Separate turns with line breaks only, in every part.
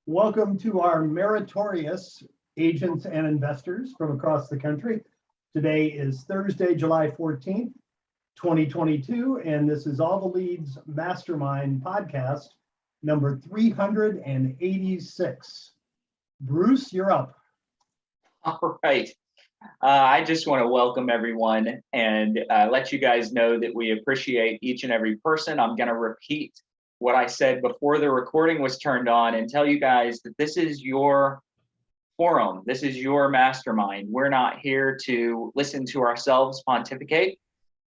Welcome to our meritorious agents and investors from across the country. Today is Thursday, July 14th, 2022, and this is All the Leads Mastermind podcast number 386. Bruce, you're up.
All right. I just want to welcome everyone and let you guys know that we appreciate each and every person. I'm going to repeat what I said before the recording was turned on and tell you guys that this is your forum. This is your mastermind. We're not here to listen to ourselves pontificate.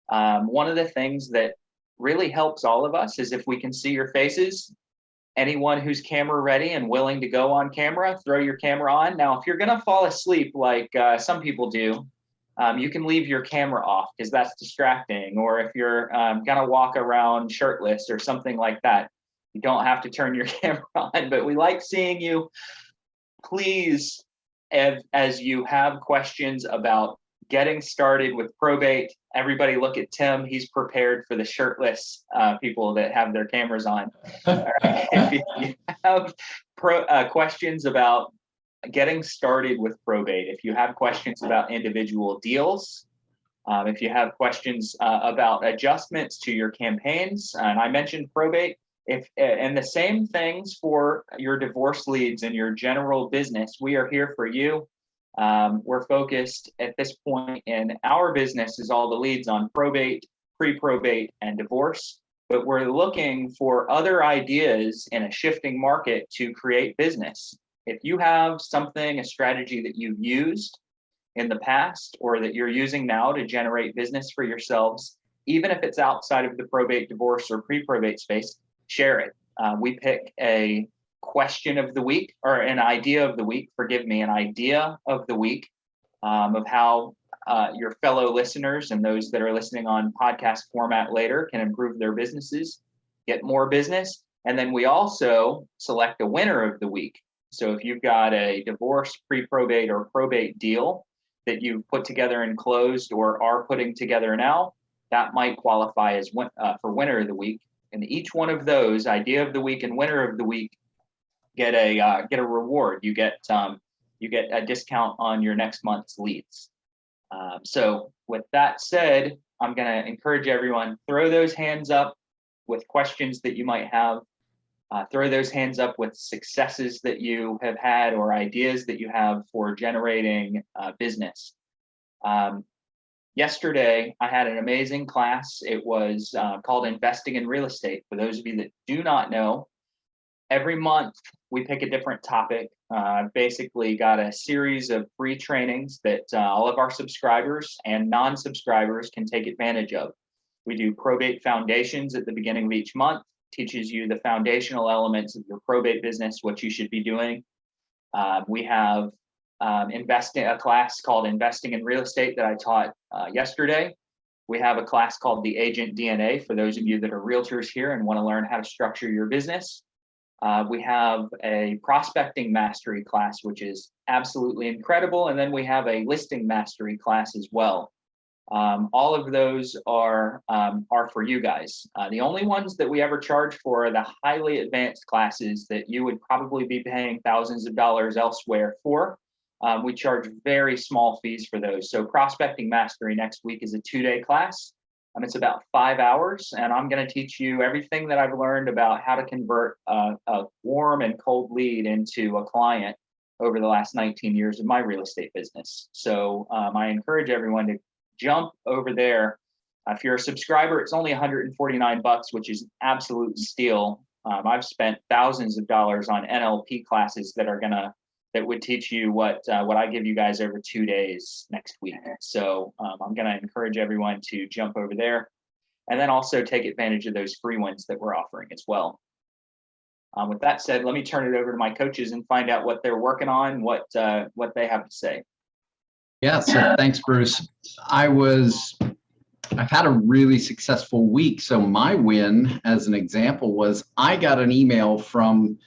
One of the things that really helps all of us is if we can see your faces. Anyone who's camera ready and willing to go on camera, throw your camera on. Now, if you're going to fall asleep like some people do, you can leave your camera off because that's distracting. Or if you're going to walk around shirtless or something like that, you don't have to turn your camera on. But we like seeing you. Please, as you have questions about getting started with probate, everybody look at Tim. He's prepared for the shirtless people that have their cameras on. All right. If you have questions about getting started with probate, if you have questions about individual deals, if you have questions about adjustments to your campaigns, and I mentioned probate, and the same things for your divorce leads and your general business, we are here for you. We're focused at this point in our business is all the leads on probate, pre-probate, and divorce. But we're looking for other ideas in a shifting market to create business. If you have something, a strategy that you've used in the past or that you're using now to generate business for yourselves, even if it's outside of the probate, divorce, or pre-probate space, share it. We pick a question of the week or an idea of the week, an idea of the week of how your fellow listeners and those that are listening on podcast format later can improve their businesses, get more business. And then we also select a winner of the week. So if you've got a divorce, pre-probate, or probate deal that you've put together and closed or are putting together now, that might qualify as for winner of the week. And each one of those, idea of the week and winner of the week, get a reward. You get a discount on your next month's leads. So with that said, I'm going to encourage everyone, throw those hands up with questions that you might have. Throw those hands up with successes that you have had or ideas that you have for generating business. Yesterday, I had an amazing class. It was called Investing in Real Estate. For those of you that do not know, every month we pick a different topic. I've basically got a series of free trainings that all of our subscribers and non-subscribers can take advantage of. We do probate foundations at the beginning of each month, teaches you the foundational elements of your probate business, what you should be doing. We have a class called Investing in Real Estate that I taught yesterday. We have a class called the Agent DNA for those of you that are realtors here and want to learn how to structure your business. We have a prospecting mastery class, which is absolutely incredible. And then we have a listing mastery class as well. All of those are for you guys. The only ones that we ever charge for are the highly advanced classes that you would probably be paying thousands of dollars elsewhere for. We charge very small fees for those. So prospecting mastery next week is a 2-day class. It's about 5 hours, and I'm going to teach you everything that I've learned about how to convert a warm and cold lead into a client over the last 19 years of my real estate business. So I encourage everyone to jump over there. If you're a subscriber, it's only $149, which is an absolute steal. I've spent thousands of dollars on NLP classes that would teach you what I give you guys over 2 days next week. So I'm going to encourage everyone to jump over there and then also take advantage of those free ones that we're offering as well. With that said, let me turn it over to my coaches and find out what they're working on, what they have to say.
Yeah, so thanks, Bruce. I've had a really successful week. So my win, as an example, was I got an email from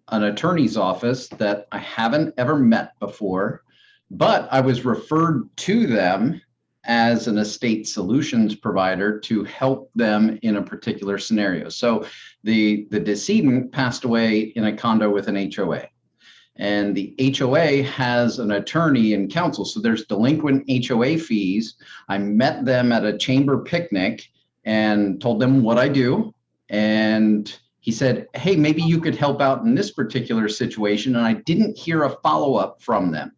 an attorney's office that I haven't ever met before, but I was referred to them as an estate solutions provider to help them in a particular scenario. So the decedent passed away in a condo with an HOA. And the HOA has an attorney and counsel. So there's delinquent HOA fees. I met them at a chamber picnic and told them what I do. And he said, hey, maybe you could help out in this particular situation. And I didn't hear a follow-up from them,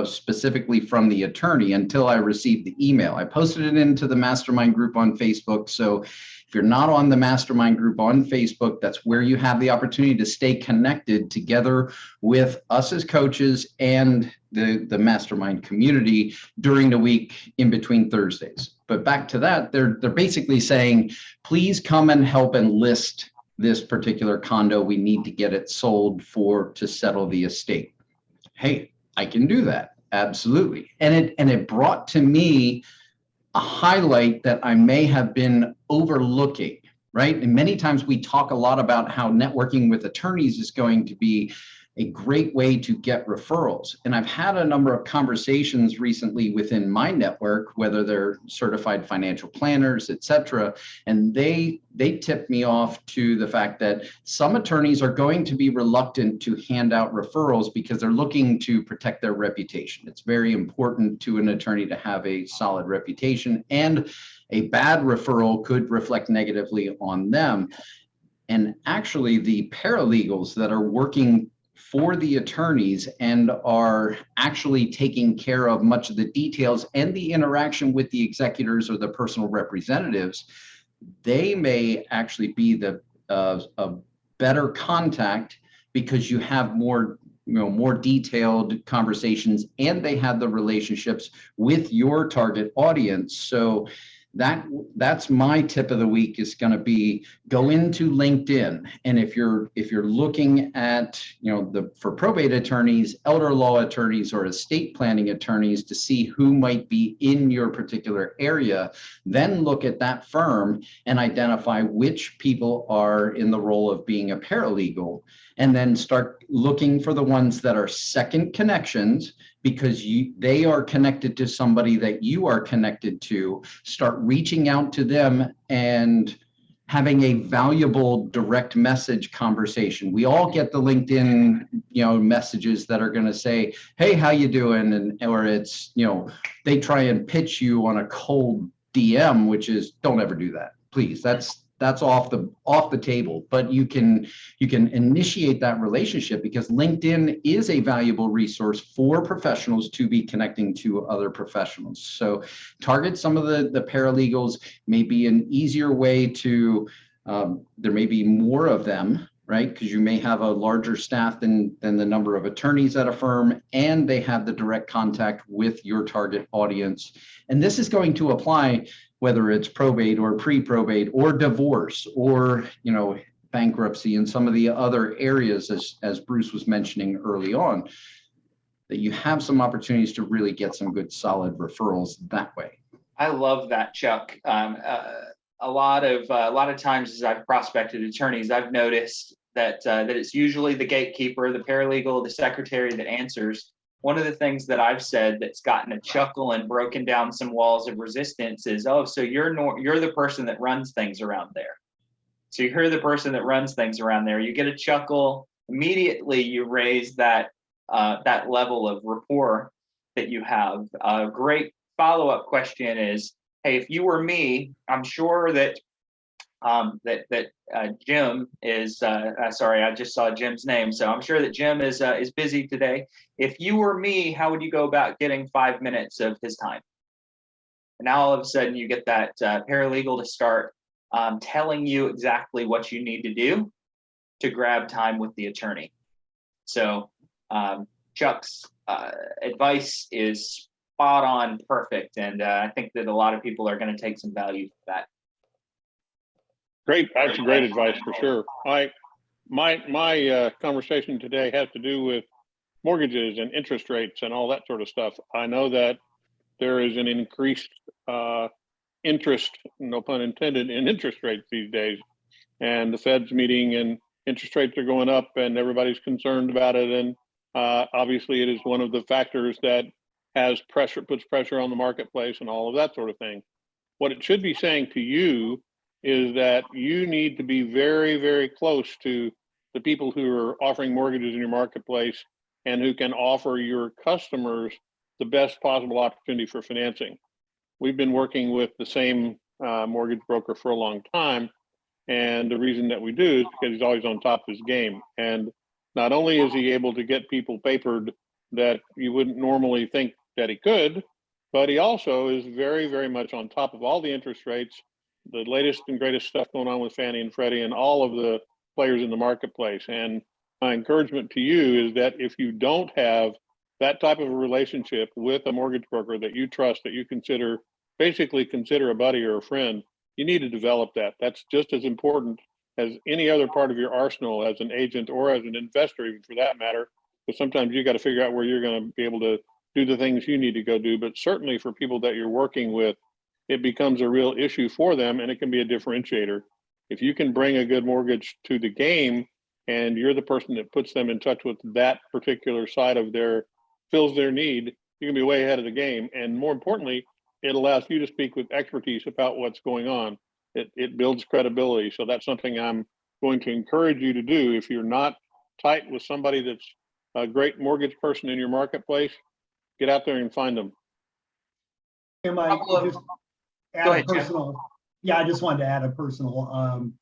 specifically from the attorney, until I received the email. I posted it into the Mastermind group on Facebook. So if you're not on the Mastermind group on Facebook, that's where you have the opportunity to stay connected together with us as coaches and the Mastermind community during the week in between Thursdays. But back to that, they're basically saying, please come and help and list this particular condo. We need to get it sold to settle the estate. Hey, I can do that. Absolutely. And it brought to me a highlight that I may have been overlooking, right? And many times we talk a lot about how networking with attorneys is going to be a great way to get referrals. And I've had a number of conversations recently within my network, whether they're certified financial planners, et cetera, and they tip me off to the fact that some attorneys are going to be reluctant to hand out referrals because they're looking to protect their reputation. It's very important to an attorney to have a solid reputation, and a bad referral could reflect negatively on them. And actually, the paralegals that are working for the attorneys and are actually taking care of much of the details and the interaction with the executors or the personal representatives, they may actually be a better contact because you have more detailed conversations, and they have the relationships with your target audience. So that's my tip of the week, is going to be go into LinkedIn. And if you're looking at, for probate attorneys, elder law attorneys, or estate planning attorneys to see who might be in your particular area, then look at that firm and identify which people are in the role of being a paralegal, and then start looking for the ones that are second connections, because they are connected to somebody that you are connected to. Start reaching out to them and having a valuable direct message conversation. We all get the LinkedIn, messages that are going to say, hey, how you doing? Or it's, they try and pitch you on a cold DM, which is, don't ever do that. Please. That's off the table. But you can initiate that relationship, because LinkedIn is a valuable resource for professionals to be connecting to other professionals. So target some of the paralegals. May be an easier way to, there may be more of them, right? Because you may have a larger staff than the number of attorneys at a firm, and they have the direct contact with your target audience. And this is going to apply whether it's probate or pre-probate or divorce or, bankruptcy, and some of the other areas, as Bruce was mentioning early on, that you have some opportunities to really get some good solid referrals that way.
I love that, Chuck. A lot of times as I've prospected attorneys, I've noticed that it's usually the gatekeeper, the paralegal, the secretary that answers. One of the things that I've said that's gotten a chuckle and broken down some walls of resistance is, oh, so you're the person that runs things around there. So you're the person that runs things around there. You get a chuckle immediately. You raise that level of rapport that you have. A great follow-up question is, hey, if you were me, I'm sure that Jim is, sorry, I just saw Jim's name. So I'm sure that Jim is busy today. If you were me, how would you go about getting 5 minutes of his time? And now all of a sudden you get that paralegal to start telling you exactly what you need to do to grab time with the attorney. So Chuck's advice is spot on, perfect. And I think that a lot of people are going to take some value from that.
Great. That's great advice for sure. My conversation today has to do with mortgages and interest rates and all that sort of stuff. I know that there is an increased interest, no pun intended, in interest rates these days. And the Fed's meeting and interest rates are going up and everybody's concerned about it. And obviously it is one of the factors that puts pressure on the marketplace and all of that sort of thing. What it should be saying to you is that you need to be very, very close to the people who are offering mortgages in your marketplace and who can offer your customers the best possible opportunity for financing. We've been working with the same mortgage broker for a long time. And the reason that we do is because he's always on top of his game. And not only is he able to get people papered that you wouldn't normally think that he could, but he also is very, very much on top of all the interest rates, the latest and greatest stuff going on with Fannie and Freddie and all of the players in the marketplace. And my encouragement to you is that if you don't have that type of a relationship with a mortgage broker that you trust, that you basically consider a buddy or a friend, you need to develop that. That's just as important as any other part of your arsenal as an agent or as an investor, even for that matter, because sometimes you got to figure out where you're going to be able to do the things you need to go do. But certainly for people that you're working with, it becomes a real issue for them, and it can be a differentiator. If you can bring a good mortgage to the game and you're the person that puts them in touch with that particular side of fills their need, you can be way ahead of the game. And more importantly, it allows you to speak with expertise about what's going on. It builds credibility. So that's something I'm going to encourage you to do. If you're not tight with somebody that's a great mortgage person in your marketplace, get out there and find them.
Am I just add
Go
a
ahead, Jim.
personal? Yeah, I just wanted to add a personal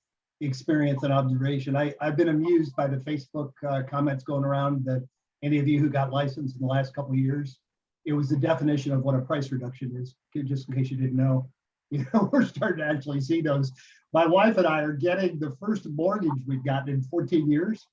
experience and observation. I've been amused by the Facebook comments going around that any of you who got licensed in the last couple of years, it was the definition of what a price reduction is, just in case you didn't know. You know, we're starting to actually see those. My wife and I are getting the first mortgage we've gotten in 14 years.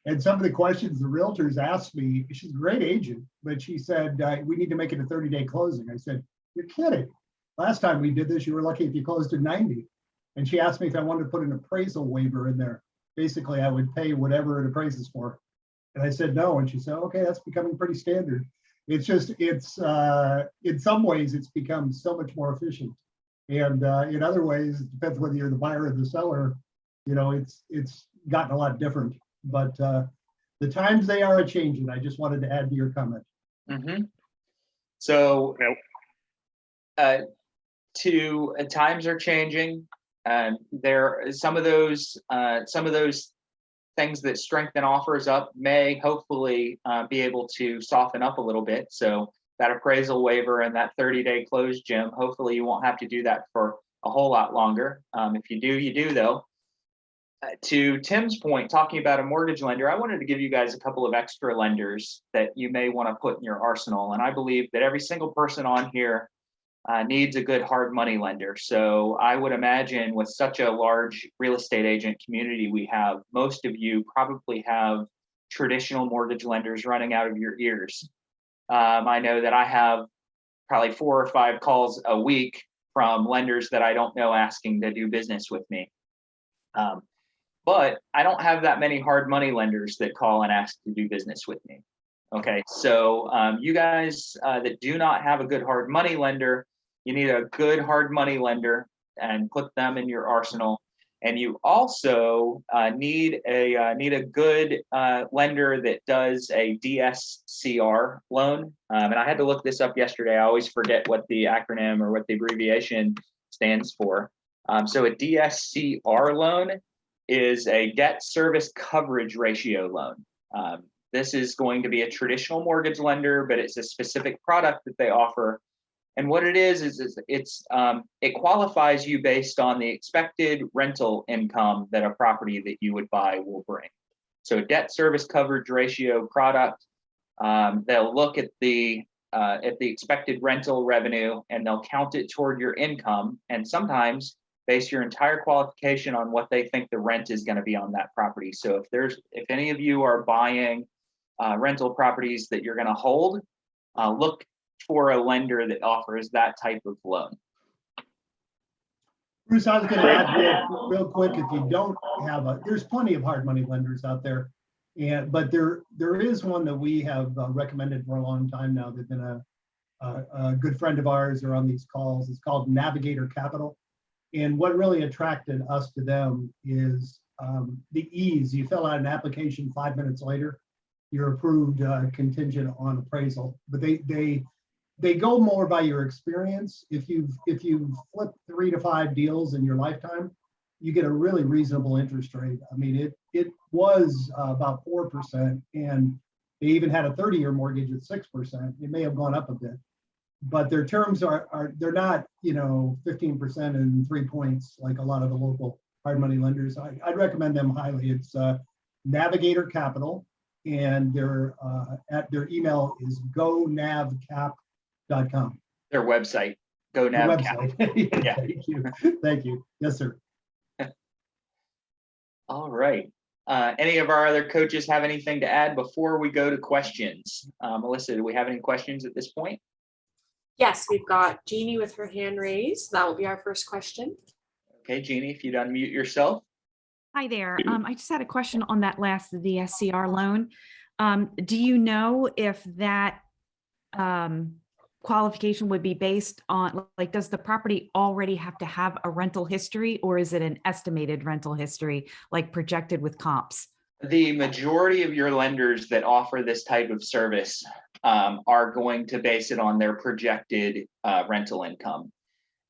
And some of the questions the realtors asked me, she's a great agent, but she said, we need to make it a 30-day closing. I said, you're kidding. Last time we did this, you were lucky if you closed in 90. And she asked me if I wanted to put an appraisal waiver in there. Basically, I would pay whatever it appraises for. And I said no. And she said, okay, that's becoming pretty standard. It's just, in some ways, it's become so much more efficient. And in other ways, it depends whether you're the buyer or the seller, you know, it's gotten a lot different. But the times they are a-changing. I just wanted to add to your comment.
Mm-hmm. So times are changing. There some of those things that strengthen offers up may hopefully be able to soften up a little bit. So that appraisal waiver and that 30-day close, Jim, hopefully you won't have to do that for a whole lot longer. If you do, you do though. To Tim's point, talking about a mortgage lender, I wanted to give you guys a couple of extra lenders that you may want to put in your arsenal. And I believe that every single person on here needs a good hard money lender. So I would imagine with such a large real estate agent community we have, most of you probably have traditional mortgage lenders running out of your ears. I know that I have probably 4 or 5 calls a week from lenders that I don't know asking to do business with me. But I don't have that many hard money lenders that call and ask to do business with me. Okay, so you guys that do not have a good hard money lender, you need a good hard money lender and put them in your arsenal. And you also need a good lender that does a DSCR loan. And I had to look this up yesterday. I always forget what the acronym or what the abbreviation stands for. So a DSCR loan is a debt service coverage ratio loan. This is going to be a traditional mortgage lender, but it's a specific product that they offer. And what it is it qualifies you based on the expected rental income that a property that you would buy will bring. So debt service coverage ratio product, they'll look at the expected rental revenue and they'll count it toward your income, and sometimes base your entire qualification on what they think the rent is going to be on that property. So if any of you are buying rental properties that you're going to hold, look for a lender that offers that type of loan.
Bruce, I was going to add real quick, if you don't have there's plenty of hard money lenders out there, but there is one that we have recommended for a long time now. They've been a good friend of ours. They're on these calls. It's called Navigator Capital. And what really attracted us to them is the ease. You fill out an application, 5 minutes later, you're approved contingent on appraisal. But they they go more by your experience. If you've flipped 3 to 5 deals in your lifetime, you get a really reasonable interest rate. I mean, it was about 4%, and they even had a 30-year mortgage at 6%. It may have gone up a bit, but their terms are they're not 15% and 3 points like a lot of the local hard money lenders. I'd recommend them highly. It's Navigator Capital, and their email is gonavcap.com.
Their website, GoNavCap. Yeah.
Thank you. Yes, sir.
All right. Any of our other coaches have anything to add before we go to questions? Melissa, do we have any questions at this point?
Yes, we've got Jeannie with her hand raised. That will be our first question.
Okay, Jeannie, if you'd unmute yourself.
Hi there. I just had a question on that last, the SCR loan. Do you know if that qualification would be based on, like, does the property already have to have a rental history, or is it an estimated rental history, like projected with comps?
The majority of your lenders that offer this type of service are going to base it on their projected rental income.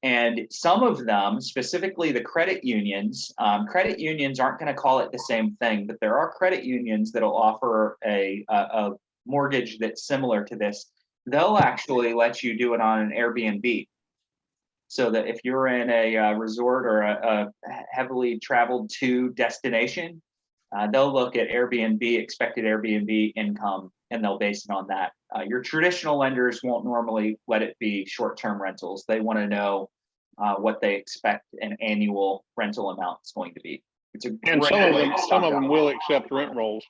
And some of them, specifically the credit unions aren't going to call it the same thing, but there are credit unions that'll offer a mortgage that's similar to this. They'll actually let you do it on an Airbnb. So that if you're in a resort or a heavily traveled to destination, they'll look at expected Airbnb income, and they'll base it on that. Your traditional lenders won't normally let it be short-term rentals. They want to know what they expect an annual rental amount is going to be. It's a
And
great way to
some
stock
of them
up.
will accept rent rolls.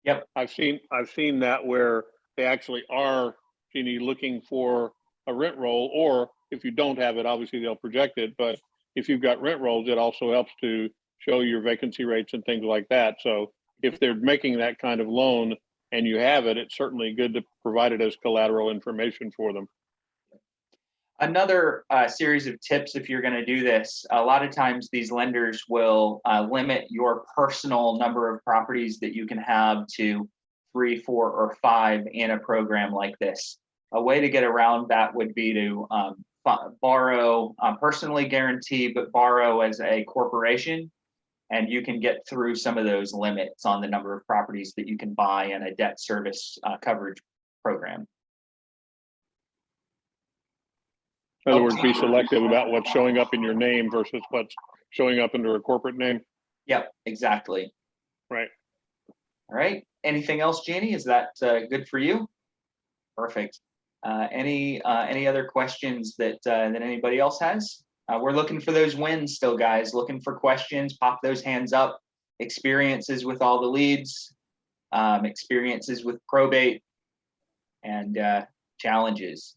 Yep.
I've seen that where they actually are, Jeannie, looking for a rent roll, or if you don't have it, obviously they'll project it. But if you've got rent rolls, it also helps to show your vacancy rates and things like that. So if they're making that kind of loan and you have it, it's certainly good to provide it as collateral information for them.
Another series of tips, if you're going to do this, a lot of times these lenders will limit your personal number of properties that you can have to 3, 4, or 5 in a program like this. A way to get around that would be to borrow, personally guarantee, but borrow as a corporation. And you can get through some of those limits on the number of properties that you can buy in a debt service coverage program.
In other words, be selective about what's showing up in your name versus what's showing up under a corporate name.
Yep, exactly.
Right.
All right. Anything else, Jeannie? Is that good for you? Perfect. Any other questions that anybody else has? We're looking for those wins still, guys. Looking for questions. Pop those hands up. Experiences with all the leads, experiences with probate, and challenges.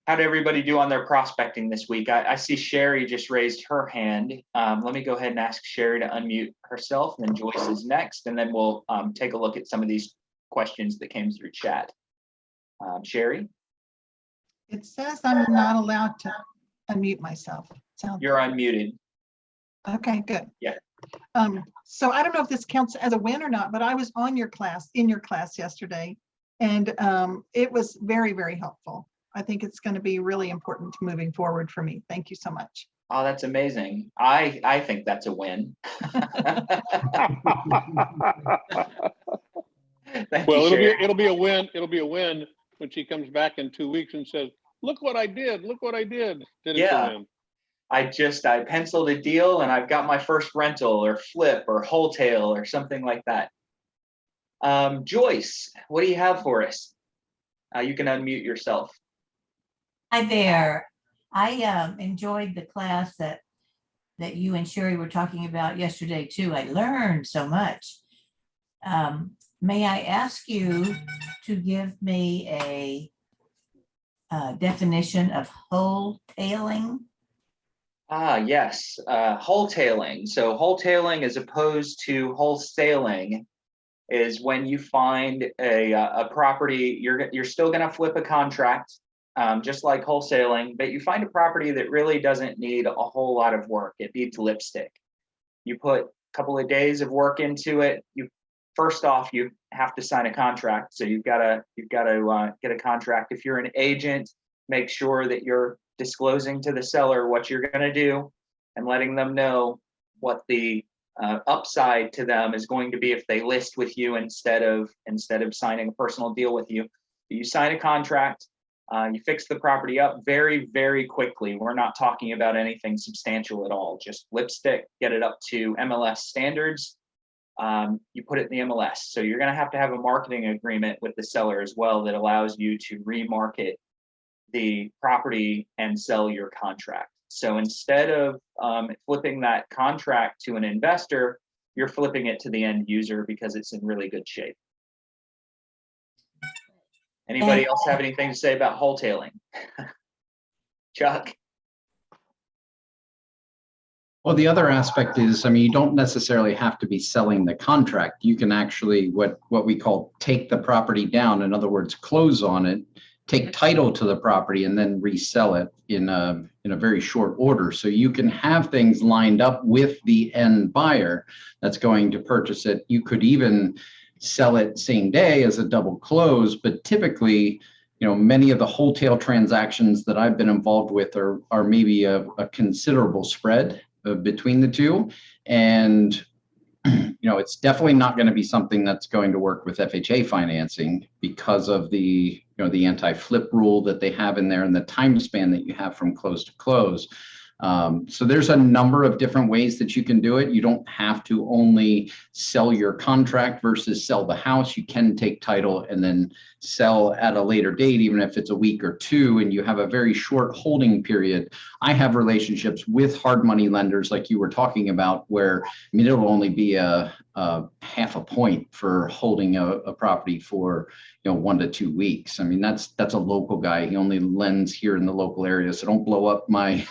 How did everybody do on their prospecting this week? I see Sherry just raised her hand. Let me go ahead and ask Sherry to unmute herself, and then Joyce is next, and then we'll take a look at some of these questions that came through chat. Sherry?
It says I'm not allowed to unmute myself.
You're unmuted.
Okay, good.
Yeah.
So I don't know if this counts as a win or not, but I was in your class yesterday, and it was very, very helpful. I think it's going to be really important moving forward for me. Thank you so much.
Oh, that's amazing. I think that's a win.
Well, it'll be a win. It'll be a win when she comes back in 2 weeks and says, "Look what I did! Look what I did!" Then it's a win.
I penciled a deal, and I've got my first rental or flip or wholetail or something like that. Joyce, what do you have for us? You can unmute yourself.
Hi there. I enjoyed the class that you and Sherry were talking about yesterday too. I learned so much. May I ask you to give me a definition of wholetailing?
Yes, wholetailing. So wholetailing, as opposed to wholesaling, is when you find a property. You're still going to flip a contract, just like wholesaling, but you find a property that really doesn't need a whole lot of work. It needs lipstick. You put a couple of days of work into it. You first off, you have to sign a contract. So you've got to get a contract. If you're an agent, make sure that you're disclosing to the seller what you're going to do and letting them know what the upside to them is going to be if they list with you instead of signing a personal deal with you. You sign a contract, you fix the property up very, very quickly. We're not talking about anything substantial at all. Just lipstick, get it up to MLS standards. You put it in the MLS. So you're going to have a marketing agreement with the seller as well that allows you to remarket the property and sell your contract. So instead of flipping that contract to an investor, you're flipping it to the end user because it's in really good shape. Anybody else have anything to say about wholetailing? Chuck?
Well, the other aspect is, I mean, you don't necessarily have to be selling the contract. You can actually what we call take the property down. In other words, close on it, take title to the property, and then resell it in a very short order. So you can have things lined up with the end buyer that's going to purchase it. You could even sell it same day as a double close, but typically, many of the wholesale transactions that I've been involved with are maybe a considerable spread between the two. And it's definitely not going to be something that's going to work with FHA financing because of the anti-flip rule that they have in there and the time span that you have from close to close. So there's a number of different ways that you can do it. You don't have to only sell your contract versus sell the house. You can take title and then sell at a later date, even if it's a week or two, and you have a very short holding period. I have relationships with hard money lenders like you were talking about, where it'll only be a half a point for holding a property for 1 to 2 weeks. I mean, that's a local guy. He only lends here in the local area. So don't blow up my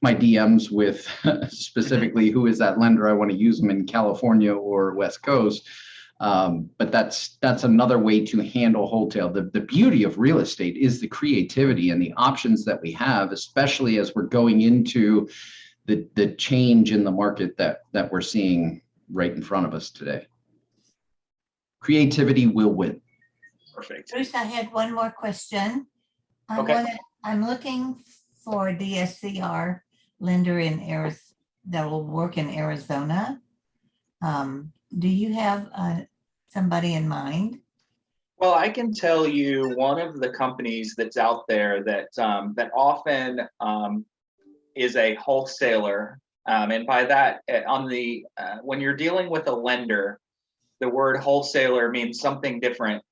DMs with specifically who is that lender. I want to use them in California or West Coast. But that's another way to handle wholesale. The beauty of real estate is the creativity and the options that we have, especially as we're going into the change in the market that we're seeing right in front of us today. Creativity will win.
Perfect.
Bruce, I had one more question.
Okay.
I'm looking for a DSCR lender in that will work in Arizona. Do you have somebody in mind?
Well, I can tell you one of the companies that's out there that often is a wholesaler, and by that, when you're dealing with a lender, the word wholesaler means something different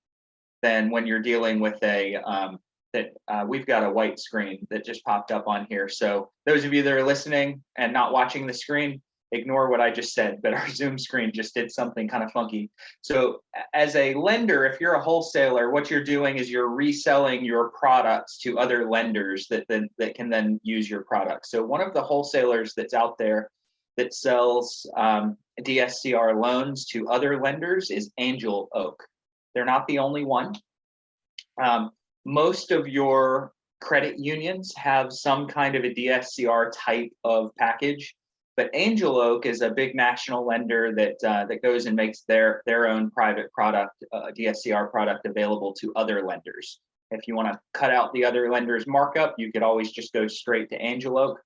than when you're dealing with we've got a white screen that just popped up on here. So those of you that are listening and not watching the screen, ignore what I just said, but our Zoom screen just did something kind of funky. So as a lender, if you're a wholesaler, what you're doing is you're reselling your products to other lenders that can then use your products. So one of the wholesalers that's out there that sells DSCR loans to other lenders is Angel Oak. They're not the only one. Most of your credit unions have some kind of a DSCR type of package, but Angel Oak is a big national lender that goes and makes their own private product, DSCR product, available to other lenders. If you want to cut out the other lender's markup, you could always just go straight to Angel Oak.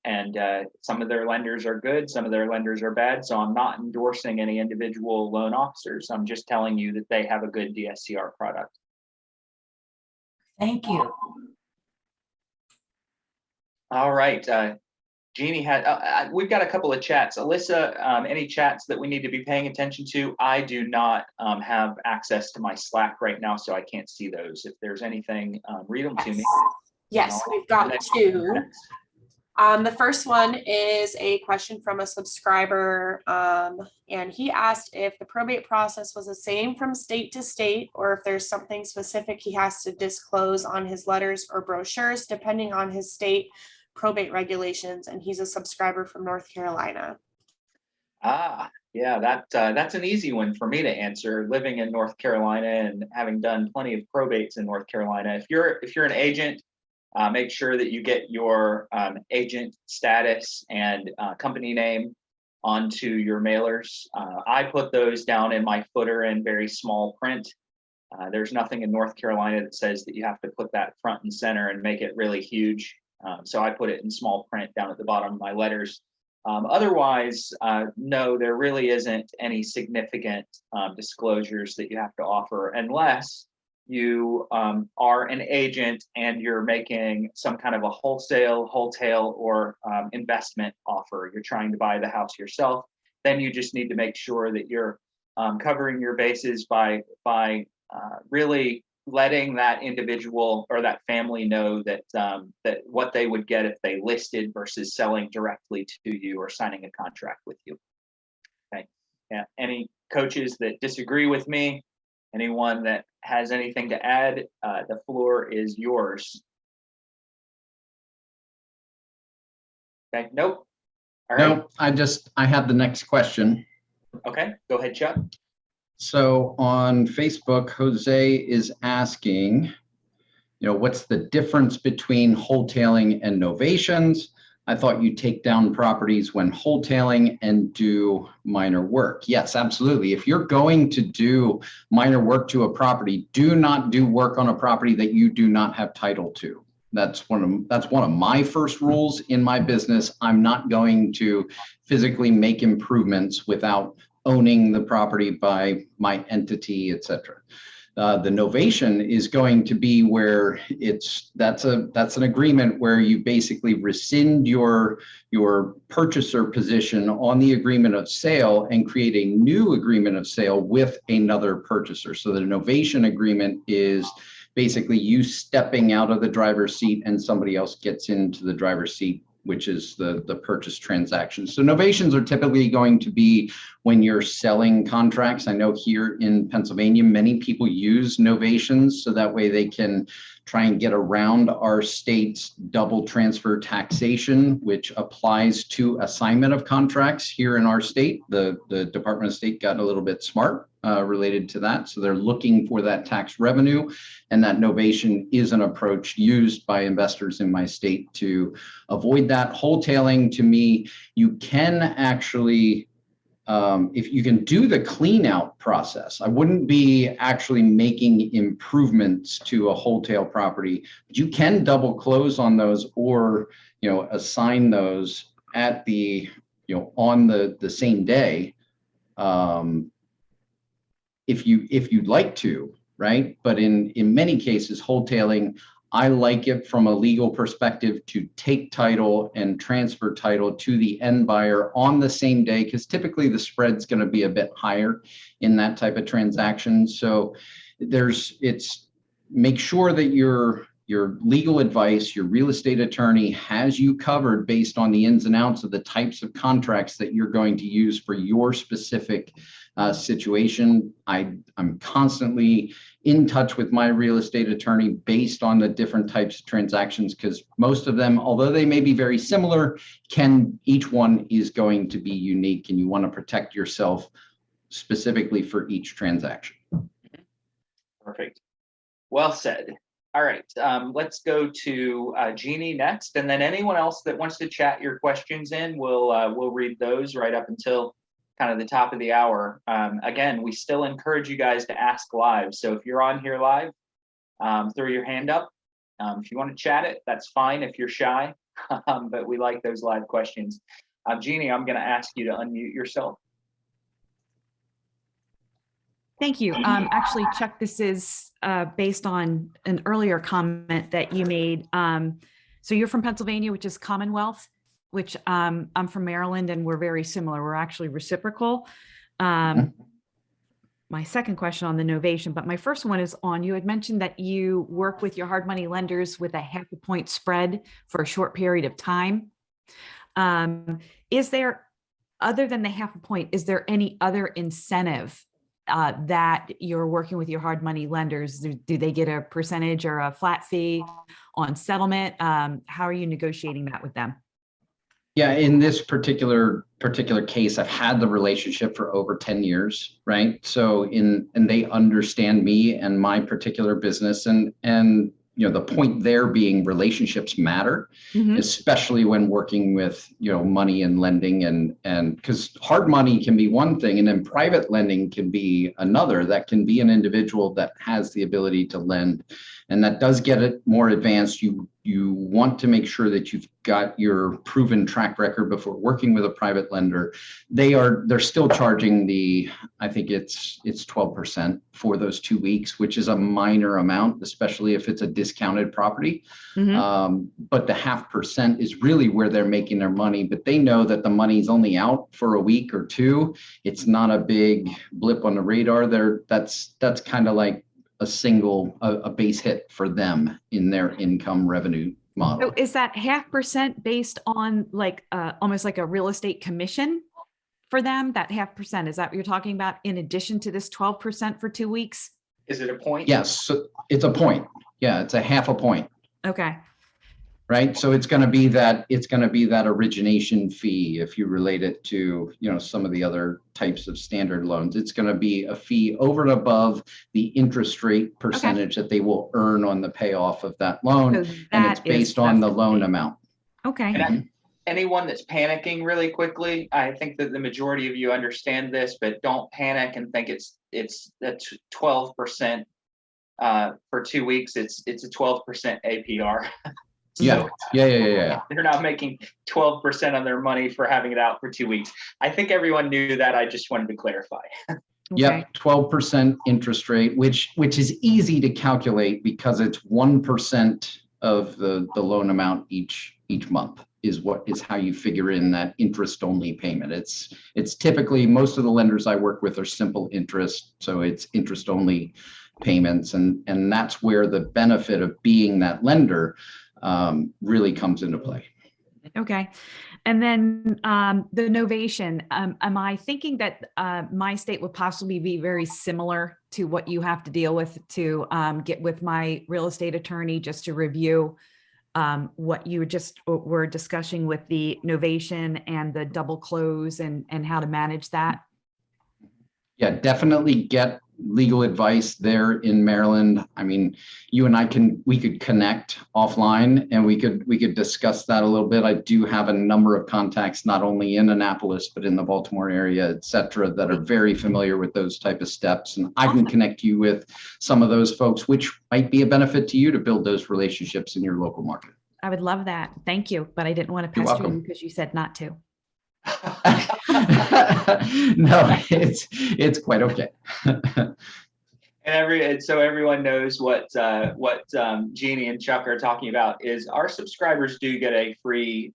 And some of their lenders are good, some of their lenders are bad. So I'm not endorsing any individual loan officers. I'm just telling you that they have a good DSCR product.
Thank you.
All right. Jeannie we've got a couple of chats. Alyssa, any chats that we need to be paying attention to? I do not have access to my Slack right now, so I can't see those. If there's anything, read them to me.
Yes, we've got two. The first one is a question from a subscriber, and he asked if the probate process was the same from state to state, or if there's something specific he has to disclose on his letters or brochures, depending on his state probate regulations. And he's a subscriber from North Carolina.
Yeah, that's an easy one for me to answer, living in North Carolina and having done plenty of probates in North Carolina. If you're an agent, make sure that you get your agent status and company name onto your mailers. I put those down in my footer in very small print. There's nothing in North Carolina that says that you have to put that front and center and make it really huge. So I put it in small print down at the bottom of my letters. Otherwise, no, there really isn't any significant disclosures that you have to offer unless you are an agent and you're making some kind of a wholesale, or investment offer. You're trying to buy the house yourself. Then you just need to make sure that you're covering your bases by really letting that individual or that family know that that what they would get if they listed versus selling directly to you or signing a contract with you. Okay. Yeah. Any coaches that disagree with me? Anyone that has anything to add? The floor is yours. Okay. Nope. All right.
No, I had the next question.
Okay. Go ahead, Chuck.
So on Facebook, Jose is asking, what's the difference between wholetailing and novations? I thought you take down properties when wholetailing and do minor work. Yes, absolutely. If you're going to do minor work to a property, do not do work on a property that you do not have title to. That's one of my first rules in my business. I'm not going to physically make improvements without owning the property by my entity, etc. The novation is going to be where that's an agreement where you basically rescind your purchaser position on the agreement of sale and create a new agreement of sale with another purchaser. So the novation agreement is basically you stepping out of the driver's seat and somebody else gets into the driver's seat, which is the purchase transaction. So novations are typically going to be when you're selling contracts. I know here in Pennsylvania, many people use novations so that way they can try and get around our state's double transfer taxation, which applies to assignment of contracts here in our state. The Department of State got a little bit smart related to that. So they're looking for that tax revenue, and that novation is an approach used by investors in my state to avoid that. Wholetailing, to me, you can actually, if you can do the clean out process, I wouldn't be actually making improvements to a wholesale property, but you can double close on those or, assign those at the, on the same day. If you'd like to, right? But in many cases, wholetailing, I like it from a legal perspective to take title and transfer title to the end buyer on the same day, because typically the spread's going to be a bit higher in that type of transaction. So make sure that your legal advice, your real estate attorney has you covered based on the ins and outs of the types of contracts that you're going to use for your specific situation. I'm constantly in touch with my real estate attorney based on the different types of transactions, because most of them, although they may be very similar, each one is going to be unique, and you want to protect yourself specifically for each transaction.
Perfect. Well said. All right, let's go to Jeannie next, and then anyone else that wants to chat your questions in, we'll read those right up until kind of the top of the hour. Again, we still encourage you guys to ask live. So if you're on here live, throw your hand up. If you want to chat it, that's fine if you're shy, but we like those live questions. Jeannie, I'm going to ask you to unmute yourself.
Thank you. Actually, Chuck, this is based on an earlier comment that you made. So you're from Pennsylvania, which is Commonwealth, which I'm from Maryland, and we're very similar. We're actually reciprocal. My second question on the novation, but my first one is on, you had mentioned that you work with your hard money lenders with a 0.5 point spread for a short period of time. Is there, other than the 0.5 point, is there any other incentive that you're working with your hard money lenders? Do they get a percentage or a flat fee on settlement? How are you negotiating that with them?
Yeah, in this particular case, I've had the relationship for over 10 years, right? So and they understand me and my particular business, and the point there being relationships matter,
Mhm.
especially when working with, money and lending, and because hard money can be one thing, and then private lending can be another. That can be an individual that has the ability to lend, and that does get it more advanced. You want to make sure that you've got your proven track record before working with a private lender. They're still charging I think it's 12% for those 2 weeks, which is a minor amount, especially if it's a discounted property. But the 0.5% is really where they're making their money, but they know that the money's only out for a week or two. It's not a big blip on the radar. That's kind of like a base hit for them in their income revenue model.
So is that 0.5% based on like almost like a real estate commission for them? That 0.5%, is that what you're talking about in addition to this 12% for 2 weeks?
Is it a point?
Yes, so it's a point. Yeah, it's a 0.5 point.
Okay.
Right. So it's going to be that origination fee. If you relate it to, some of the other types of standard loans, it's going to be a fee over and above the interest rate percentage that they will earn on the payoff of that loan.
So
And it's based on the loan amount.
Okay.
And anyone that's panicking really quickly, I think that the majority of you understand this, but don't panic and think it's the 12% for 2 weeks. It's a 12% APR.
Yeah.
They're not making 12% on their money for having it out for 2 weeks. I think everyone knew that. I just wanted to clarify.
Yep, 12% interest rate, which is easy to calculate because it's 1% of the loan amount each month is how you figure in that interest only payment. It's typically, most of the lenders I work with are simple interest, so it's interest only payments, and that's where the benefit of being that lender really comes into play.
Okay. And then the novation, am I thinking that my state would possibly be very similar to what you have to deal with to get with my real estate attorney just to review what you just were discussing with the novation and the double close and how to manage that?
Yeah, definitely get legal advice there in Maryland. I mean, you and I we could connect offline and we could discuss that a little bit. I do have a number of contacts, not only in Annapolis, but in the Baltimore area, et cetera, that are very familiar with those type of steps. And I can connect you with some of those folks, which might be a benefit to you to build those relationships in your local market.
I would love that. Thank you. But I didn't want to pester you because you said not to.
No, it's quite okay.
And so everyone knows what Jeannie and Chuck are talking about is our subscribers do get a free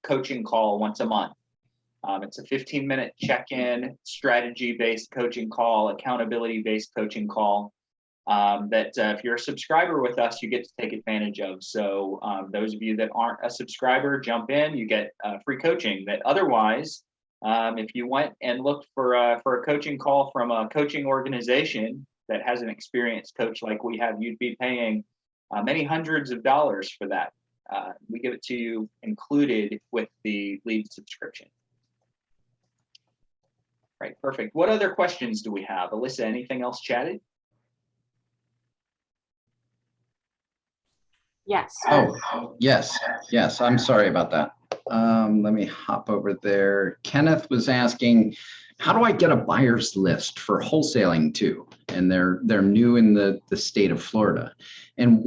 coaching call once a month. It's a 15-minute check-in, strategy-based coaching call, accountability-based coaching call that if you're a subscriber with us, you get to take advantage of. So those of you that aren't a subscriber, jump in, you get free coaching that otherwise, if you went and looked for a coaching call from a coaching organization that has an experienced coach like we have, you'd be paying many hundreds of dollars for that. We give it to you included with the lead subscription. Right, perfect. What other questions do we have? Alyssa, anything else chatted?
Yes.
Oh, yes. I'm sorry about that. Let me hop over there. Kenneth was asking, how do I get a buyer's list for wholesaling too? And they're new in the state of Florida. And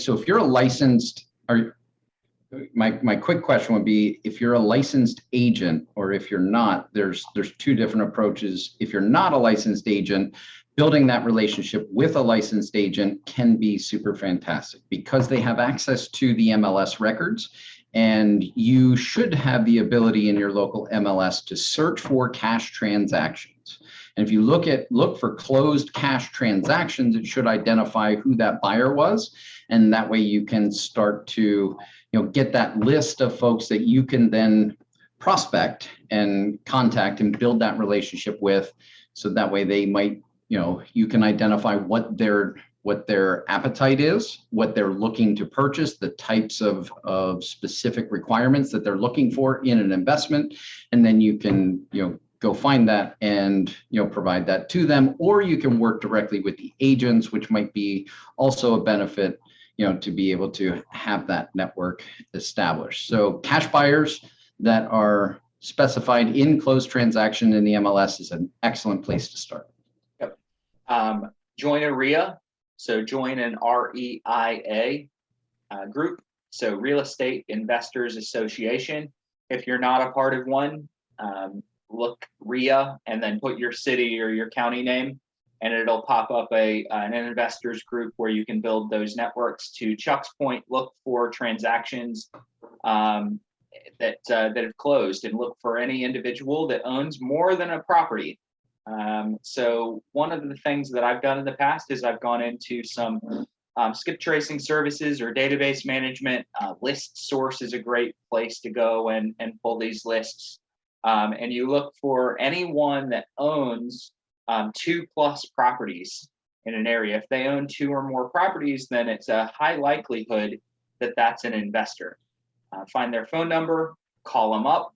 so if you're a licensed, my quick question would be, if you're a licensed agent or if you're not, there's two different approaches. If you're not a licensed agent, building that relationship with a licensed agent can be super fantastic because they have access to the MLS records, and you should have the ability in your local MLS to search for cash transactions. And if you look for closed cash transactions, it should identify who that buyer was, and that way you can start to get that list of folks that you can then prospect and contact and build that relationship with. So that way they might, you can identify what their appetite is, what they're looking to purchase, the types of specific requirements that they're looking for in an investment. And then you can, go find that and provide that to them, or you can work directly with the agents, which might be also a benefit, to be able to have that network established. So cash buyers that are specified in closed transaction in the MLS is an excellent place to start.
Yep. Join a REIA. So join an REIA group. So Real Estate Investors Association. If you're not a part of one, look REIA and then put your city or your county name, and it'll pop up an investors group where you can build those networks. To Chuck's point, look for transactions that have closed, and look for any individual that owns more than a property. So one of the things that I've done in the past is I've gone into some skip tracing services or database management. List Source is a great place to go and pull these lists. And you look for anyone that owns 2+ properties in an area. If they own 2 or more properties, then it's a high likelihood that that's an investor. Find their phone number, call them up,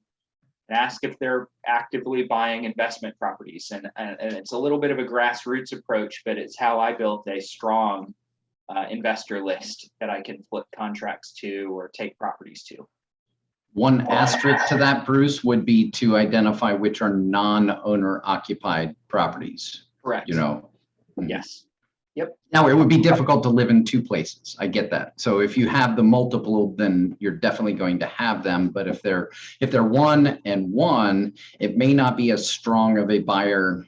and ask if they're actively buying investment properties. And it's a little bit of a grassroots approach, but it's how I built a strong investor list that I can flip contracts to or take properties to.
One asterisk to that, Bruce, would be to identify which are non-owner occupied properties.
Correct. Yes. Yep.
Now, it would be difficult to live in 2 places. I get that. So if you have the multiple, then you're definitely going to have them. But if they're 1 and 1, it may not be as strong of a buyer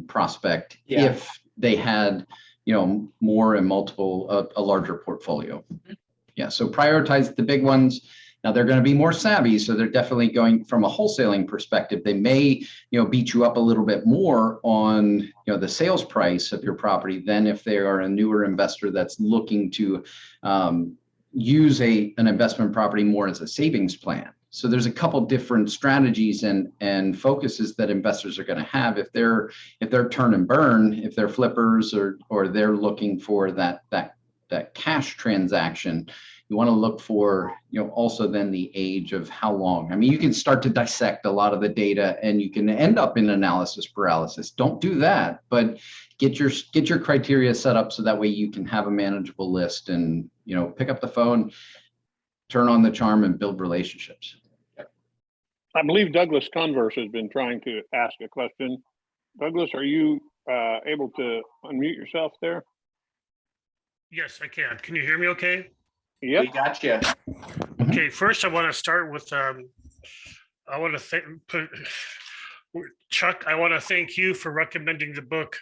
prospect if they had, more and multiple, a larger portfolio. Yeah. So prioritize the big ones. Now they're going to be more savvy, so they're definitely going from a wholesaling perspective. They may, beat you up a little bit more on, the sales price of your property than if they are a newer investor that's looking to use an investment property more as a savings plan. So there's a couple different strategies and focuses that investors are going to have if they're turn and burn, if they're flippers or they're looking for that cash transaction. You want to look for, also then the age of how long. I mean, you can start to dissect a lot of the data and you can end up in analysis paralysis. Don't do that, but get your criteria set up so that way you can have a manageable list and, pick up the phone, turn on the charm and build relationships.
I believe Douglas Converse has been trying to ask a question. Douglas, are you able to unmute yourself there?
Yes, I can. Can you hear me okay?
Yep.
We got you.
Okay, first I want to start with, I want to thank Chuck, I want to thank you for recommending the book,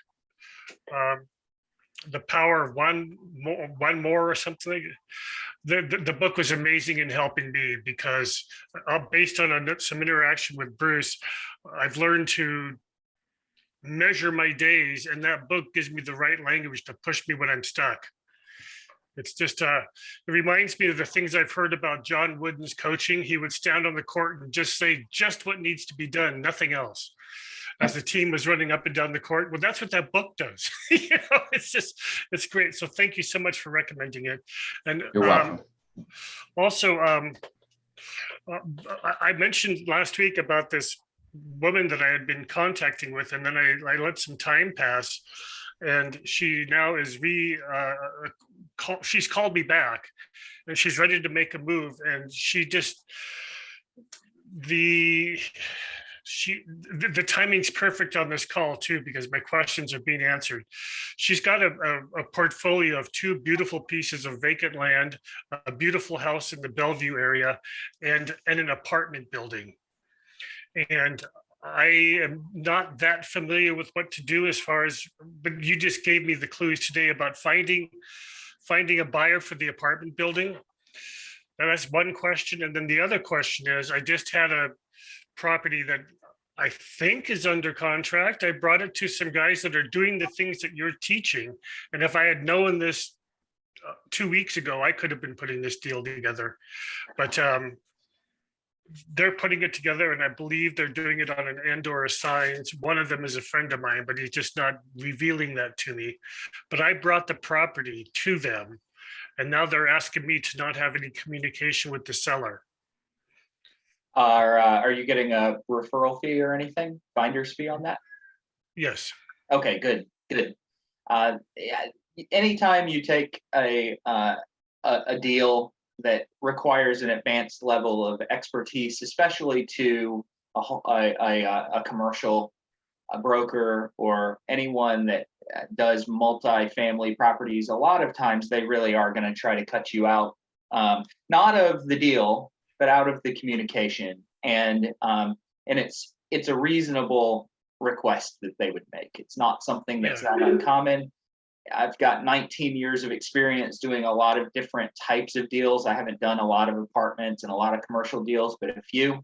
The Power of One More or something. The book was amazing in helping me because based on some interaction with Bruce, I've learned to measure my days, and that book gives me the right language to push me when I'm stuck. It's just, it reminds me of the things I've heard about John Wooden's coaching. He would stand on the court and just say just what needs to be done, nothing else, as the team was running up and down the court. Well, that's what that book does. It's great. So thank you so much for recommending it. And
You're welcome.
Also, I mentioned last week about this woman that I had been contacting with, and then I let some time pass. And she now is she's called me back and she's ready to make a move. And the timing's perfect on this call too, because my questions are being answered. She's got a portfolio of 2 beautiful pieces of vacant land, a beautiful house in the Bellevue area, and an apartment building. And I am not that familiar with what to do but you just gave me the clues today about finding a buyer for the apartment building. Now that's one question. And then the other question is, I just had a property that I think is under contract. I brought it to some guys that are doing the things that you're teaching. And if I had known this 2 weeks ago, I could have been putting this deal together. But they're putting it together, and I believe they're doing it on an Andorra Signs. One of them is a friend of mine, but he's just not revealing that to me. But I brought the property to them, and now they're asking me to not have any communication with the seller.
Are you getting a referral fee or anything? Finder's fee on that?
Yes.
Okay, good, good. Yeah, anytime you take a deal that requires an advanced level of expertise, especially to a commercial broker or anyone that does multi-family properties, a lot of times they really are going to try to cut you out, not of the deal, but out of the communication. And it's a reasonable request that they would make. It's not something that's that uncommon. I've got 19 years of experience doing a lot of different types of deals. I haven't done a lot of apartments and a lot of commercial deals, but a few.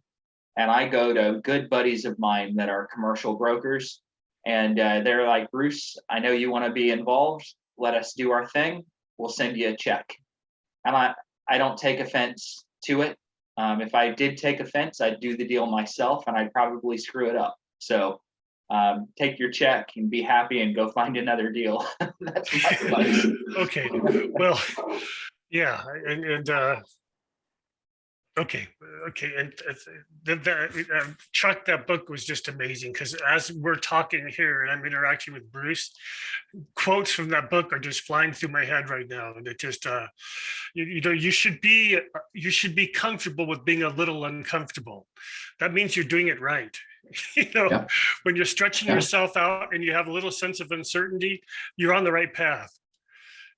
And I go to good buddies of mine that are commercial brokers, and they're like, Bruce, I know you want to be involved. Let us do our thing. We'll send you a check. And I don't take offense to it. If I did take offense, I'd do the deal myself, and I'd probably screw it up. So take your check and be happy and go find another deal. That's my advice.
Okay. Well, yeah. And okay. And Chuck, that book was just amazing, because as we're talking here and I'm interacting with Bruce, quotes from that book are just flying through my head right now. And it just, you should be comfortable with being a little uncomfortable. That means you're doing it right.
Yeah.
When you're stretching yourself out and you have a little sense of uncertainty, you're on the right path.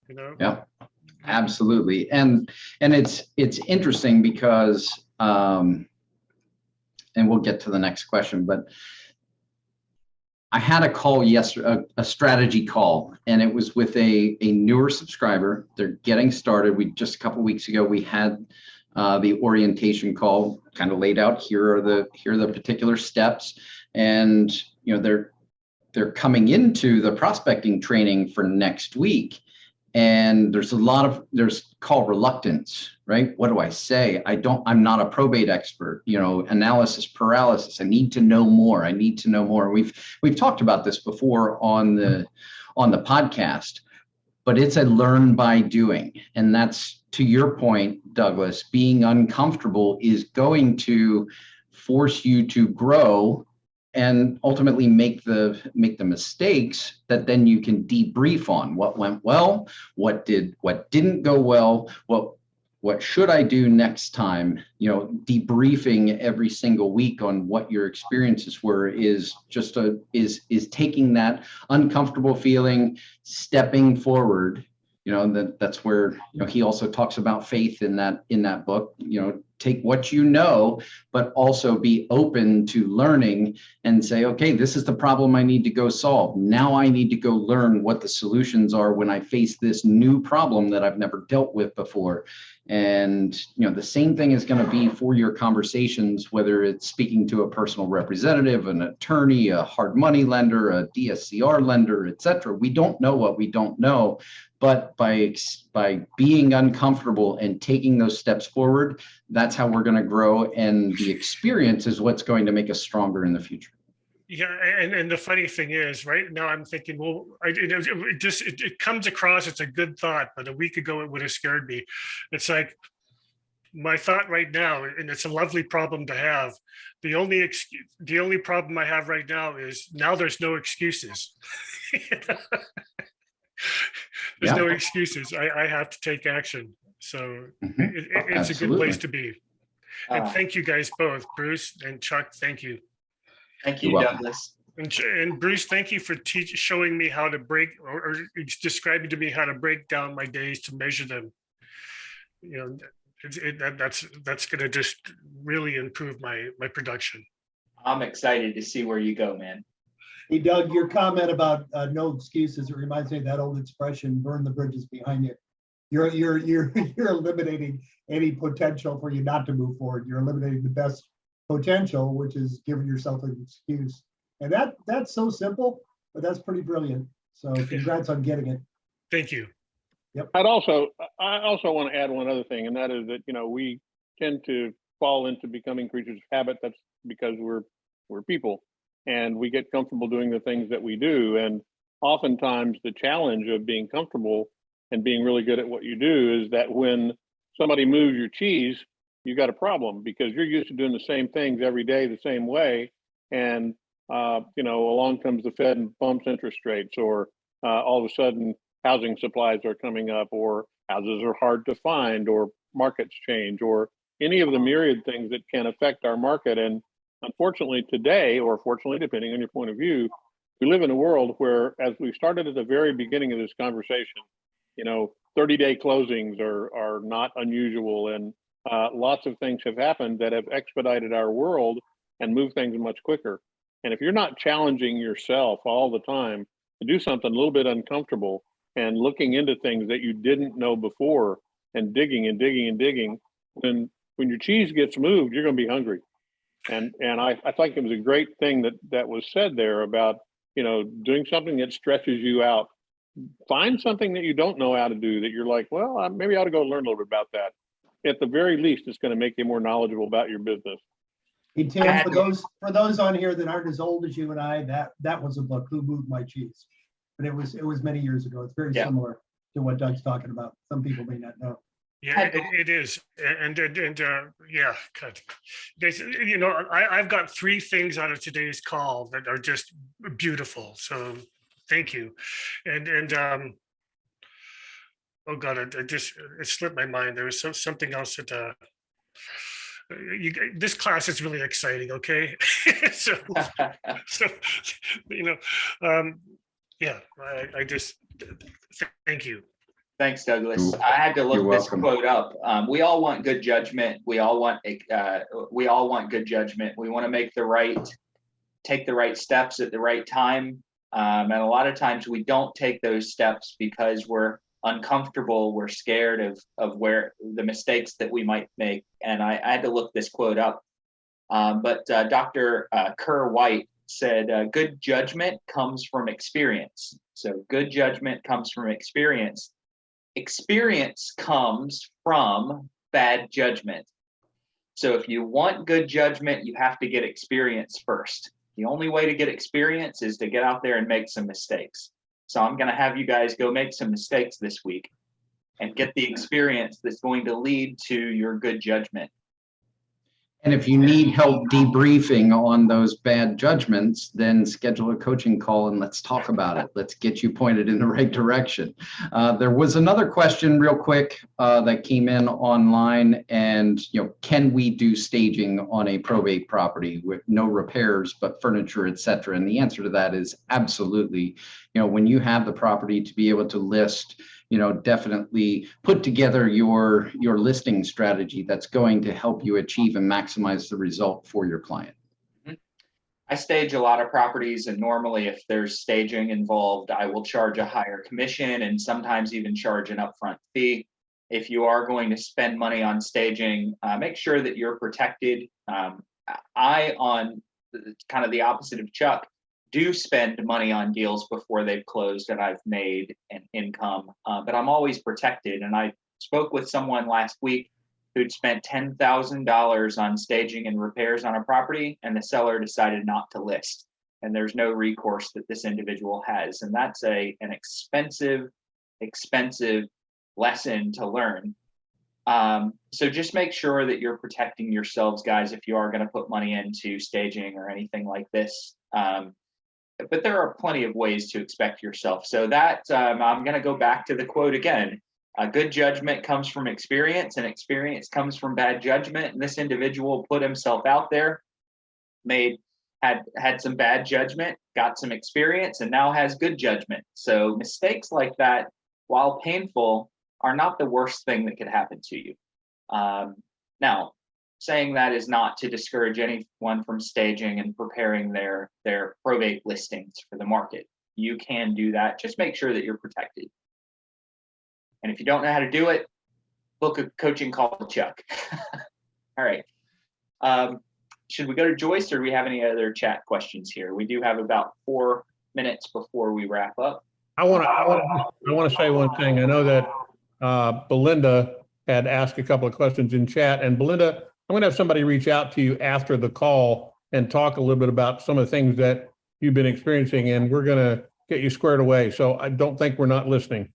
Yeah, absolutely. And it's interesting because, and we'll get to the next question, but I had a call yesterday, a strategy call, and it was with a newer subscriber. They're getting started. We just a couple of weeks ago, we had the orientation call, kind of laid out, here are the particular steps. And they're coming into the prospecting training for next week. And there's call reluctance, right? What do I say? I'm not a probate expert, analysis paralysis. I need to know more. We've talked about this before on the podcast, but it's a learn by doing. And that's, to your point, Douglas, being uncomfortable is going to force you to grow and ultimately make the mistakes that then you can debrief on. What went well, what didn't go well, what should I do next time? Debriefing every single week on what your experiences were is taking that uncomfortable feeling, stepping forward. That's where he also talks about faith in that book. Take what you know, but also be open to learning and say, okay, this is the problem I need to go solve. Now I need to go learn what the solutions are when I face this new problem that I've never dealt with before. And the same thing is going to be for your conversations, whether it's speaking to a personal representative, an attorney, a hard money lender, a DSCR lender, etc. We don't know what we don't know, but by being uncomfortable and taking those steps forward, that's how we're going to grow. And the experience is what's going to make us stronger in the future.
Yeah, and the funny thing is, right now I'm thinking, well, it comes across as a good thought, but a week ago it would have scared me. It's like my thought right now, and it's a lovely problem to have. The only problem I have right now is now there's no excuses. There's no excuses. I have to take action. So it's a good place to be. And thank you guys both, Bruce and Chuck. Thank you.
Thank you, Douglas.
And Bruce, thank you for showing me how to break or describing to me how to break down my days to measure them. That's going to just really improve my production.
I'm excited to see where you go, man.
Hey, Doug, your comment about no excuses, it reminds me of that old expression, burn the bridges behind you. You're eliminating any potential for you not to move forward. You're eliminating the best potential, which is giving yourself an excuse. And that's so simple, but that's pretty brilliant. So congrats on getting it.
Thank you.
Yep.
I also want to add one other thing, and that is that we tend to fall into becoming creatures of habit. That's because we're people, and we get comfortable doing the things that we do. And oftentimes the challenge of being comfortable and being really good at what you do is that when somebody moves your cheese, you got a problem because you're used to doing the same things every day the same way. And, along comes the Fed and bumps interest rates, or all of a sudden housing supplies are coming up, or houses are hard to find, or markets change, or any of the myriad things that can affect our market. And unfortunately today, or fortunately, depending on your point of view, we live in a world where, as we started at the very beginning of this conversation, 30-day closings are not unusual, and lots of things have happened that have expedited our world and moved things much quicker. And if you're not challenging yourself all the time to do something a little bit uncomfortable and looking into things that you didn't know before and digging and digging and digging, then when your cheese gets moved, you're going to be hungry. And I think it was a great thing that was said there about, doing something that stretches you out. Find something that you don't know how to do that you're like, well, maybe I ought to go learn a little bit about that. At the very least, it's going to make you more knowledgeable about your business.
Hey, Tim, for those on here that aren't as old as you and I, that was a book, Who Moved My Cheese? But it was many years ago. It's very similar to what Doug's talking about. Some people may not know.
Yeah, it is. And yeah, God. I've got 3 things out of today's call that are just beautiful. So thank you. And oh God, it slipped my mind. There was something else that this class is really exciting. Okay. so yeah, I just thank you.
Thanks, Douglas. I had to look this quote up. We all want good judgment. We all want good judgment. We want to take the right steps at the right time. And a lot of times we don't take those steps because we're uncomfortable. We're scared of where the mistakes that we might make. And I had to look this quote up. But Dr. Kerr White said, good judgment comes from experience. So good judgment comes from experience. Experience comes from bad judgment. So if you want good judgment, you have to get experience first. The only way to get experience is to get out there and make some mistakes. So I'm going to have you guys go make some mistakes this week and get the experience that's going to lead to your good judgment.
And if you need help debriefing on those bad judgments, then schedule a coaching call and let's talk about it. Let's get you pointed in the right direction. There was another question real quick that came in online, and can we do staging on a probate property with no repairs but furniture, etc.? And the answer to that is absolutely. When you have the property to be able to list, definitely put together your listing strategy that's going to help you achieve and maximize the result for your client.
I stage a lot of properties, and normally if there's staging involved, I will charge a higher commission and sometimes even charge an upfront fee. If you are going to spend money on staging, make sure that you're protected. I, on kind of the opposite of Chuck, do spend money on deals before they've closed and I've made an income, but I'm always protected. And I spoke with someone last week who'd spent $10,000 on staging and repairs on a property, and the seller decided not to list. And there's no recourse that this individual has. And that's an expensive lesson to learn. So just make sure that you're protecting yourselves, guys, if you are going to put money into staging or anything like this. But there are plenty of ways to expect yourself. So that I'm going to go back to the quote again. Good judgment comes from experience, and experience comes from bad judgment. And this individual put himself out there, had some bad judgment, got some experience, and now has good judgment. So mistakes like that, while painful, are not the worst thing that could happen to you. Now, saying that is not to discourage anyone from staging and preparing their probate listings for the market. You can do that. Just make sure that you're protected. And if you don't know how to do it, book a coaching call with Chuck. All right. Should we go to Joyce, or do we have any other chat questions here? We do have about 4 minutes before we wrap up.
I want to say one thing. I know that Belinda had asked a couple of questions in chat, and Belinda, I'm going to have somebody reach out to you after the call and talk a little bit about some of the things that you've been experiencing, and we're going to get you squared away. So I don't think we're not listening.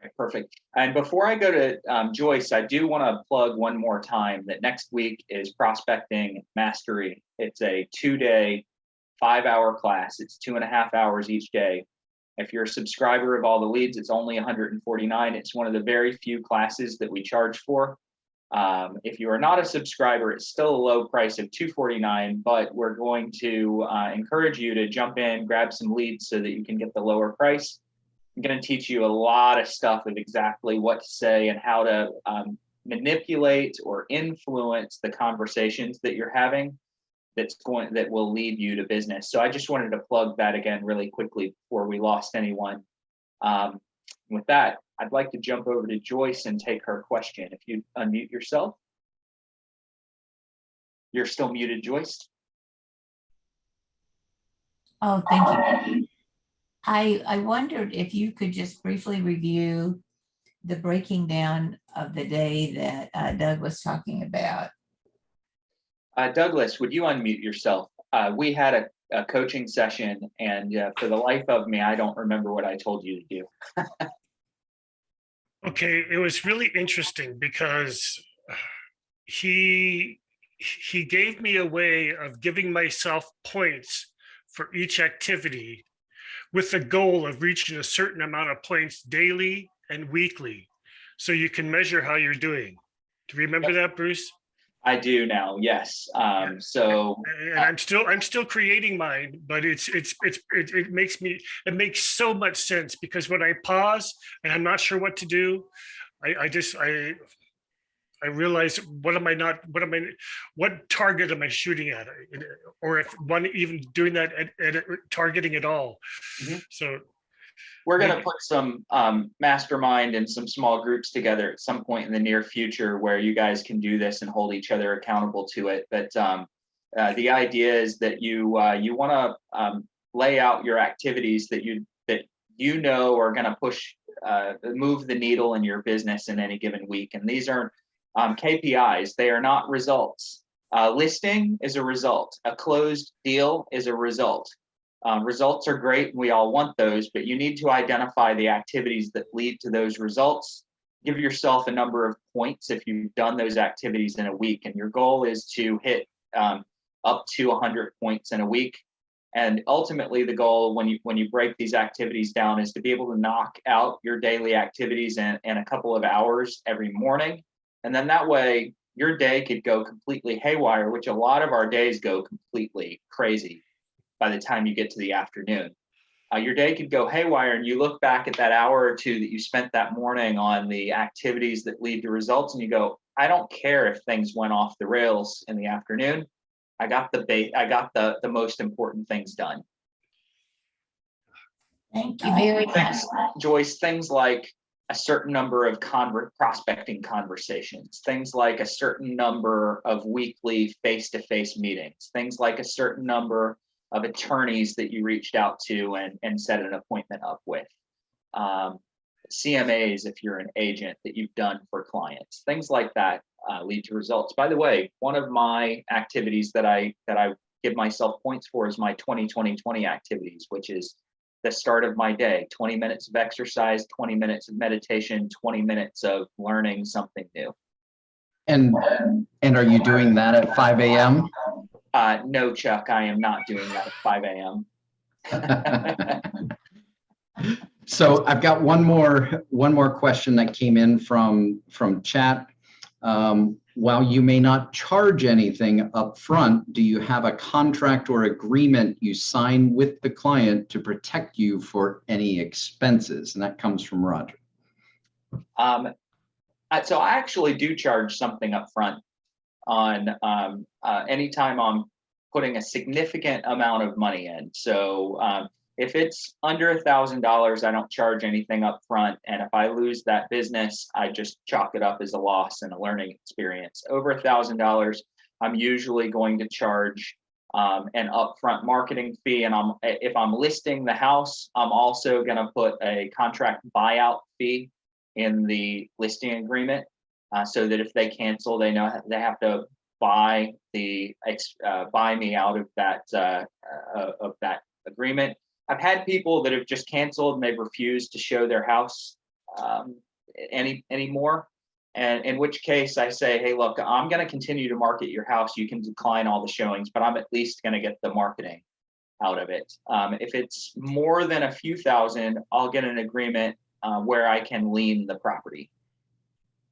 All Perfect. And before I go to Joyce, I do want to plug one more time that next week is Prospecting Mastery. It's a 2-day, 5-hour class. It's 2.5 hours each day. If you're a subscriber of All the Leads, it's only $149. It's one of the very few classes that we charge for. If you are not a subscriber, it's still a low price of $249, but we're going to encourage you to jump in, grab some leads so that you can get the lower price. I'm going to teach you a lot of stuff of exactly what to say and how to manipulate or influence the conversations that you're having that will lead you to business. So I just wanted to plug that again really quickly before we lost anyone. With that, I'd like to jump over to Joyce and take her question. If you unmute yourself. You're still muted, Joyce.
Oh, thank you. I wondered if you could just briefly review the breaking down of the day that Doug was talking about.
Douglas, would you unmute yourself? We had a coaching session, and for the life of me, I don't remember what I told you to do.
Okay, it was really interesting because he gave me a way of giving myself points for each activity with the goal of reaching a certain amount of points daily and weekly. So you can measure how you're doing. Do you remember that, Bruce?
I do now, yes. So
and I'm still creating mine, but it makes so much sense because when I pause and I'm not sure what to do, I realize what target am I shooting at, or if one even doing that at targeting at all.
Mm-hmm.
So
we're going to put some mastermind and some small groups together at some point in the near future where you guys can do this and hold each other accountable to it. But the idea is that you want to lay out your activities that you know are going to push move the needle in your business in any given week. And these are KPIs. They are not results. Listing is a result. A closed deal is a result. Results are great. We all want those, but you need to identify the activities that lead to those results. Give yourself a number of points if you've done those activities in a week. And your goal is to hit up to 100 points in a week. And ultimately, the goal when you break these activities down is to be able to knock out your daily activities in a couple of hours every morning. And then that way, your day could go completely haywire, which a lot of our days go completely crazy by the time you get to the afternoon. Your day could go haywire, and you look back at that hour or two that you spent that morning on the activities that lead to results, and you go, I don't care if things went off the rails in the afternoon. I got the most important things done.
Thank you very much.
Joyce, things like a certain number of prospecting conversations, things like a certain number of weekly face-to-face meetings, things like a certain number of attorneys that you reached out to and set an appointment up with. CMAs, if you're an agent, that you've done for clients, things like that lead to results. By the way, one of my activities that I give myself points for is my 20-20-20 activities, which is the start of my day, 20 minutes of exercise, 20 minutes of meditation, 20 minutes of learning something new.
And are you doing that at 5 a.m.?
No, Chuck, I am not doing that at 5 a.m.
So I've got one more question that came in from chat. While you may not charge anything up front, do you have a contract or agreement you sign with the client to protect you for any expenses? And that comes from Roger.
So I actually do charge something up front on anytime I'm putting a significant amount of money in. So if it's under $1,000, I don't charge anything up front. And if I lose that business, I just chalk it up as a loss and a learning experience. Over $1,000, I'm usually going to charge an upfront marketing fee. And if I'm listing the house, I'm also going to put a contract buyout fee in the listing agreement so that if they cancel, they know they have to buy me out of that agreement. I've had people that have just canceled and they've refused to show their house any more? And in which case I say, hey, look, I'm going to continue to market your house. You can decline all the showings, but I'm at least going to get the marketing out of it. If it's more than a few thousand, I'll get an agreement where I can lien the property.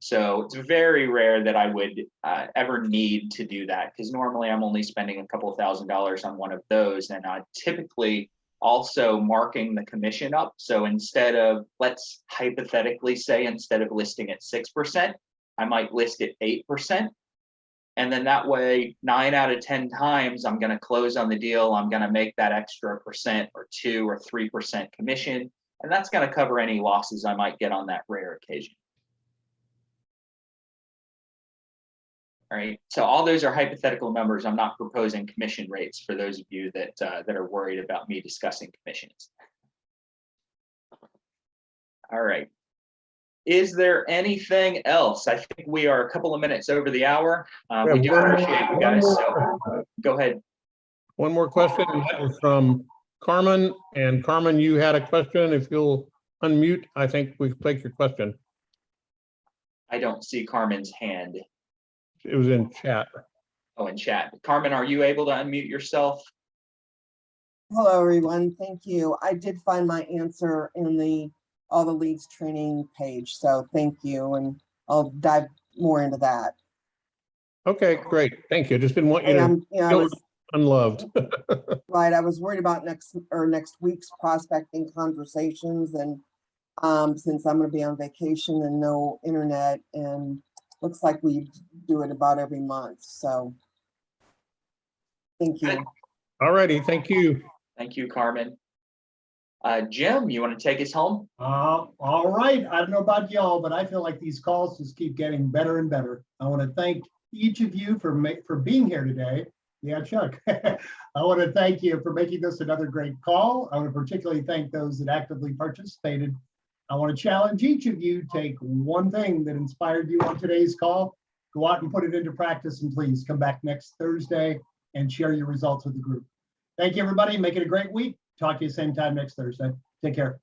So it's very rare that I would ever need to do that, because normally I'm only spending a couple of $1,000s on one of those, and I typically also marking the commission up. So instead of, let's hypothetically say, instead of listing at 6%, I might list at 8%. And then that way, 9 out of 10 times, I'm going to close on the deal. I'm going to make that extra % or 2 or 3% commission. And that's going to cover any losses I might get on that rare occasion. All right, so all those are hypothetical numbers. I'm not proposing commission rates for those of you that that are worried about me discussing commissions. All right. Is there anything else? I think we are a couple of minutes over the hour. We do appreciate you guys. So go ahead.
One more question, and that was from Carmen. And Carmen, you had a question. If you'll unmute, I think we can take your question.
I don't see Carmen's hand.
It was in chat.
Oh, in chat. Carmen, are you able to unmute yourself?
Hello, everyone. Thank you. I did find my answer in the All the Leads training page, so thank you, and I'll dive more into that.
Okay, great. Thank you. Just didn't want you
And
to feel unloved.
right, I was worried about next week's prospecting conversations, and since I'm going to be on vacation and no internet, and looks like we do it about every month. So thank you.
All righty. Thank you.
Thank you, Carmen. Jim, you want to take us home?
All right. I don't know about y'all, but I feel like these calls just keep getting better and better. I want to thank each of you for being here today. Yeah, Chuck. I want to thank you for making this another great call. I want to particularly thank those that actively participated. I want to challenge each of you, take one thing that inspired you on today's call, go out and put it into practice, and please come back next Thursday and share your results with the group. Thank you, everybody. Make it a great week. Talk to you same time next Thursday. Take care.